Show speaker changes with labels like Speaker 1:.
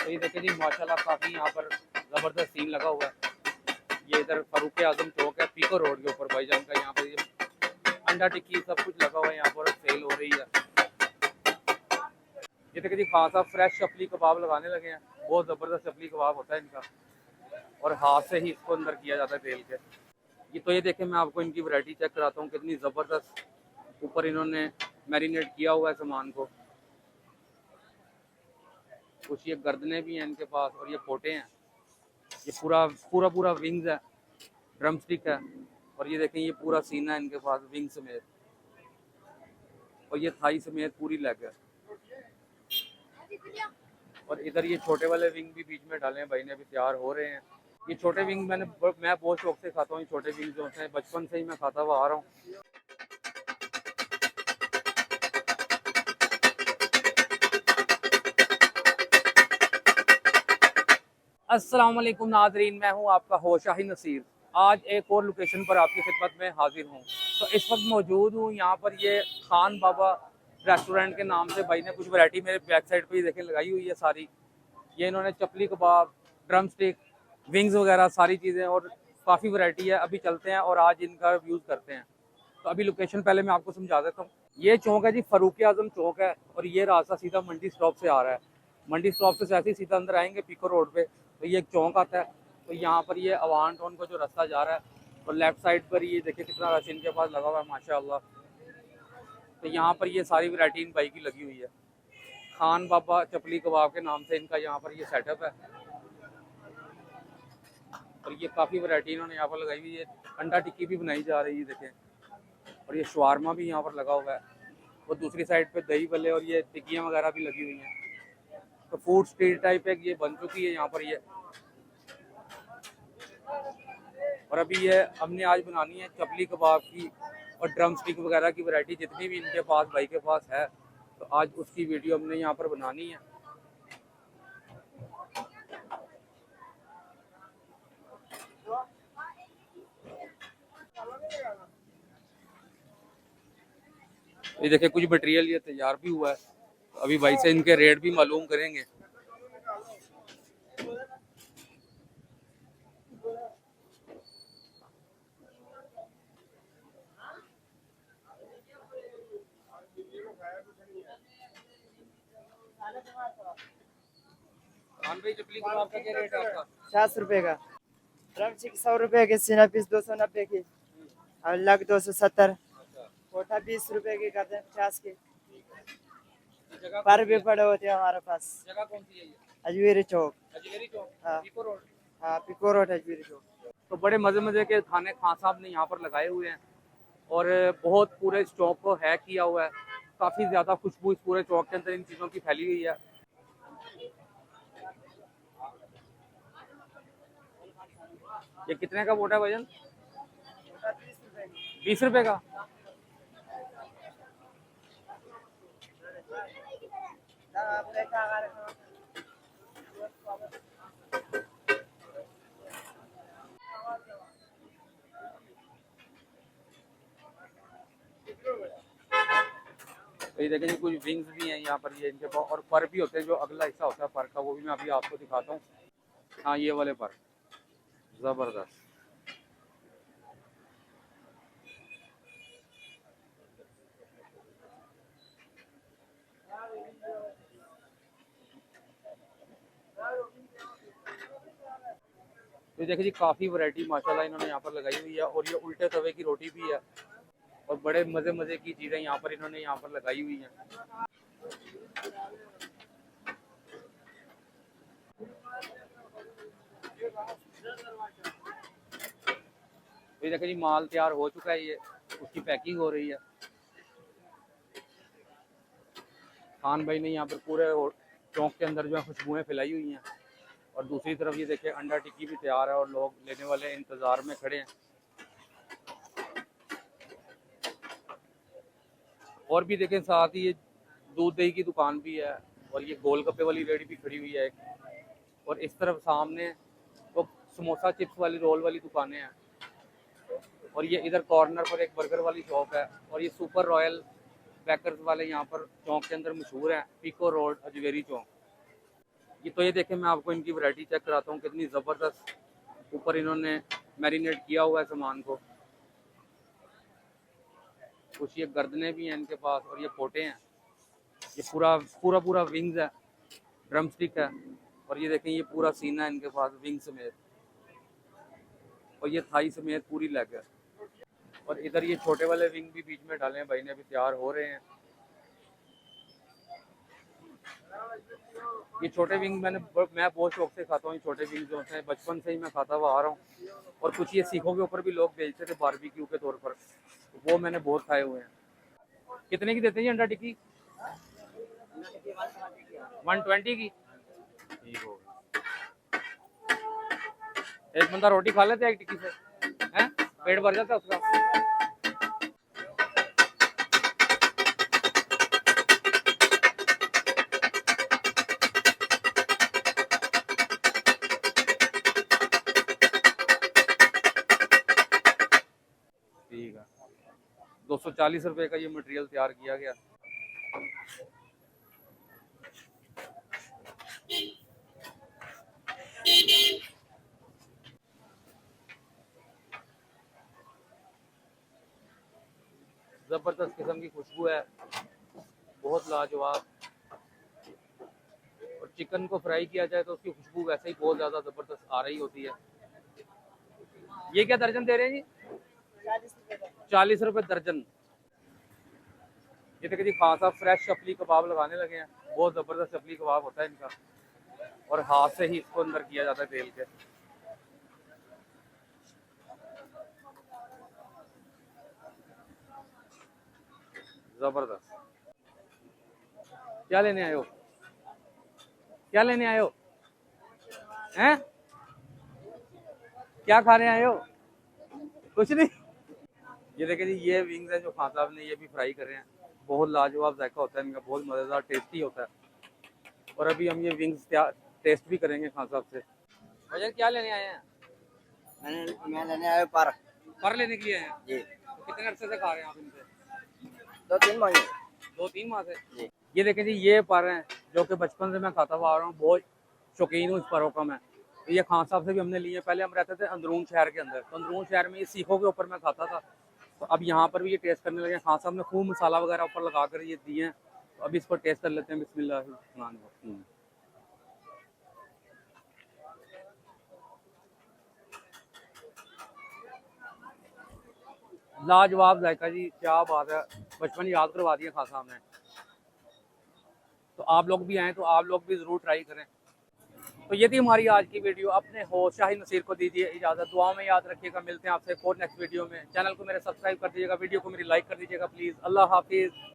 Speaker 1: तो ये देखिए जी माशाल्लाह काफ़ी यहाँ पर ज़बरदस्त सीन लगा हुआ है। ये इधर फारूक आजम चौक है, पीको रोड के ऊपर भाईजान का। यहाँ पर ये अंडा टिक्की सब कुछ लगा हुआ है, यहाँ पर सेल हो रही है। ये देखिए जी खासा फ्रेश चपली कबाब लगाने लगे हैं। बहुत ज़बरदस्त चपली कबाब होता है इनका, और हाथ से ही इसको अंदर किया जाता है बेल के। ये तो ये देखें, मैं आपको इनकी वैरायटी चेक कराता हूँ, कितनी ज़बरदस्त ऊपर इन्होंने मैरिनेट किया हुआ है सामान को। कुछ ये गर्दनें भी हैं इनके पास, और ये कोटे हैं। ये पूरा पूरा पूरा विंग्स है, ड्रम स्टिक है, और ये देखें ये पूरा सीना है इनके पास विंग समेत, और ये थाई समेत पूरी लेग है। और इधर ये छोटे वाले विंग भी बीच में डाले हैं भाई ने, अभी तैयार हो रहे हैं। ये छोटे विंग मैं बहुत शौक से खाता हूँ। ये छोटे विंग जो होते हैं बचपन से ही मैं खाता हुआ आ रहा हूँ। अस्सलाम वालेकुम नाजरीन, मैं हूं आपका होश शाही नसीर। आज एक और लोकेशन पर आपकी खिदमत में हाजिर हूं। तो इस वक्त मौजूद हूं यहाँ पर, ये खान बाबा रेस्टोरेंट के नाम से भाई ने कुछ वैरायटी मेरे बैक साइड पे ही देखें लगाई हुई है सारी। ये इन्होंने चपली कबाब, ड्रम स्टिक, विंग्स वगैरह सारी चीज़ें, और काफ़ी वैरायटी है। अभी चलते हैं और आज इनका यूज़ करते हैं। तो अभी लोकेशन पहले मैं आपको समझा देता हूँ। ये चौक है जी, फारूक आजम चौक है, और ये रास्ता सीधा मंडी स्टॉप से आ रहा है। मंडी स्टॉप से जैसे ही सीधा अंदर आएंगे पीको रोड पे, तो ये एक चौक आता है। तो यहाँ पर ये अवान टाउन का जो रास्ता जा रहा है, और लेफ्ट साइड पर ये देखिए कितना रश इनके पास लगा हुआ है माशाल्लाह। तो यहाँ पर ये सारी वैरायटी इन भाई की लगी हुई है। खान बाबा चपली कबाब के नाम से इनका यहाँ पर ये सेटअप है, और ये काफ़ी वैरायटी इन्होंने यहाँ पर लगाई हुई है। अंडा टिक्की भी बनाई जा रही है देखें, और ये शवारमा भी यहाँ पर लगा हुआ है। और दूसरी साइड पे दही भल्ले और ये टिक्कियाँ वगैरह भी लगी हुई हैं। तो फूड स्ट्रीट टाइप है, ये बन चुकी है यहाँ पर ये। और अभी ये हमने आज बनानी है चपली कबाब की और ड्रम स्टिक वगैरह की वैरायटी, जितनी भी इनके पास भाई के पास है, तो आज उसकी वीडियो हमने यहाँ पर बनानी है। ये देखिए कुछ मटेरियल ये तैयार भी हुआ है। तो अभी भाई से इनके रेट भी मालूम करेंगे। भाई चपली कबाब का क्या रेट है आपका?
Speaker 2: 50 रुपए का। ड्रम स्टिक 100 रुपए के, सीना पीस 290 की, और लग 270। कोठा 20 रुपए की, गर्दन 50 की।
Speaker 1: जगह
Speaker 2: पर भी पड़े होते हैं हमारे पास।
Speaker 1: जगह कौन सी है ये?
Speaker 2: अजमेरी चौक।
Speaker 1: अजमेरी चौक,
Speaker 2: हाँ
Speaker 1: पीको रोड।
Speaker 2: हाँ, पिको रोड अजमेरी चौक।
Speaker 1: तो बड़े मज़े मज़े के खाने खान साहब ने यहाँ पर लगाए हुए हैं, और बहुत पूरे चौक को हैक किया हुआ है। काफ़ी ज़्यादा खुशबू इस पूरे चौक के अंदर इन चीज़ों की फैली हुई है। ये कितने का बोटा है वजन? 20 रुपए का। तो ये देखिए कुछ विंग्स भी हैं यहाँ पर, ये इनके पास, और पर भी होते हैं। जो अगला हिस्सा होता है पर का, वो भी मैं अभी आपको दिखाता हूँ। हाँ, ये वाले पर ज़बरदस्त। तो देखिए जी काफ़ी वैरायटी माशाल्लाह इन्होंने यहाँ पर लगाई हुई है, और ये उल्टे तवे की रोटी भी है, और बड़े मज़े मज़े की चीज़ें यहाँ पर इन्होंने यहाँ पर लगाई हुई हैं। तो ये देखिए जी माल तैयार हो चुका है, ये उसकी पैकिंग हो रही है। खान भाई ने यहाँ पर पूरे चौक के अंदर जो है खुशबुएँ फैलाई हुई हैं, और दूसरी तरफ ये देखिए अंडा टिक्की भी तैयार है, और लोग लेने वाले इंतज़ार में खड़े हैं। और भी देखें साथ ही ये दूध दही की दुकान भी है, और ये गोलगप्पे वाली रेडी भी खड़ी हुई है एक। और इस तरफ सामने तो समोसा चिप्स वाली रोल वाली दुकानें हैं, और ये इधर कॉर्नर पर एक बर्गर वाली शॉप है। और ये सुपर रॉयल बैकर्स वाले यहाँ पर चौक के अंदर मशहूर हैं, पीको रोड अजमेरी चौक। ये देखें, मैं आपको इनकी वैरायटी चेक कराता हूँ, कितनी ज़बरदस्त ऊपर इन्होंने मैरिनेट किया हुआ है सामान को। कुछ ये गर्दनें भी हैं इनके पास और ये पोटे हैं। ये पूरा पूरा पूरा विंग्स है, ड्रम स्टिक है, और ये देखें ये पूरा सीना है इनके पास विंग समेत, और ये थाई समेत पूरी लेग है। और इधर ये छोटे वाले विंग भी बीच में डाले हैं भाई ने, अभी तैयार हो रहे हैं। ये छोटे विंग मैं बहुत शौक से खाता हूँ। ये छोटे विंग जो होते हैं बचपन से ही मैं खाता हुआ आ रहा हूँ, और कुछ ये सीखों के ऊपर भी लोग बेचते थे बारबेक्यू के तौर पर, वो मैंने बहुत खाए हुए हैं। कितने की देते हैं ये अंडा टिक्की? 120 की। ठीक हो, एक बंदा रोटी खा लेता है एक टिक्की से, हैं? पेट भर जाता है उसका। ठीक है, 240 रुपए का ये मटेरियल तैयार किया गया। जबरदस्त किस्म की खुशबू है, बहुत लाजवाब। और चिकन को फ्राई किया जाए तो उसकी खुशबू वैसे ही बहुत ज्यादा जबरदस्त आ रही होती है। ये क्या दर्जन दे रहे हैं जी? 40 रुपए दर्जन। ये देखिए जी, खासा फ्रेश चपली कबाब लगाने लगे हैं। बहुत जबरदस्त चपली कबाब होता है इनका, और हाथ से ही इसको अंदर किया जाता है तेल के। जबरदस्त। क्या लेने आए हो? क्या लेने आए हो? हैं? क्या खाने आए हो? कुछ नहीं। ये देखिए जी, ये विंग्स हैं जो खान साहब ने ये भी फ्राई कर रहे हैं। बहुत लाजवाब जायका होता है इनका, बहुत मज़ेदार टेस्टी होता है। और अभी हम ये विंग्स टेस्ट भी करेंगे खान साहब से। भैया क्या लेने आए हैं?
Speaker 2: मैं लेने आया
Speaker 1: पर लेने के लिए आए हैं
Speaker 2: जी।
Speaker 1: तो कितने अरसे से खा रहे हैं आप इनसे?
Speaker 2: 2-3 महीने
Speaker 1: 2-3 माह से
Speaker 2: जी।
Speaker 1: ये देखें जी, ये पर हैं जो कि बचपन से मैं खाता हुआ आ रहा हूँ, बहुत शौकीन हूँ इस परों का मैं। तो ये खान साहब से भी हमने लिए। पहले हम रहते थे अंदरून शहर के अंदर, तो अंदरून शहर में ये सीखों के ऊपर मैं खाता था। तो अब यहाँ पर भी ये टेस्ट करने लगे। खान साहब ने खूब मसाला वगैरह ऊपर लगा कर ये दिए हैं, तो अभी इसको टेस्ट कर लेते हैं। बिस्मिल्लाह। लाजवाब जायका जी, क्या बात है, बचपन याद करवा दिया खान साहब ने। तो आप लोग भी आएँ तो आप लोग भी ज़रूर ट्राई करें। तो ये थी हमारी आज की वीडियो। अपने होस्ट शाहिद नसीर को दीजिए इजाज़त, दुआ में याद रखिएगा। मिलते हैं आपसे एक और नेक्स्ट वीडियो में। चैनल को मेरे सब्सक्राइब कर दीजिएगा, वीडियो को मेरी लाइक कर दीजिएगा प्लीज़। अल्लाह हाफिज़।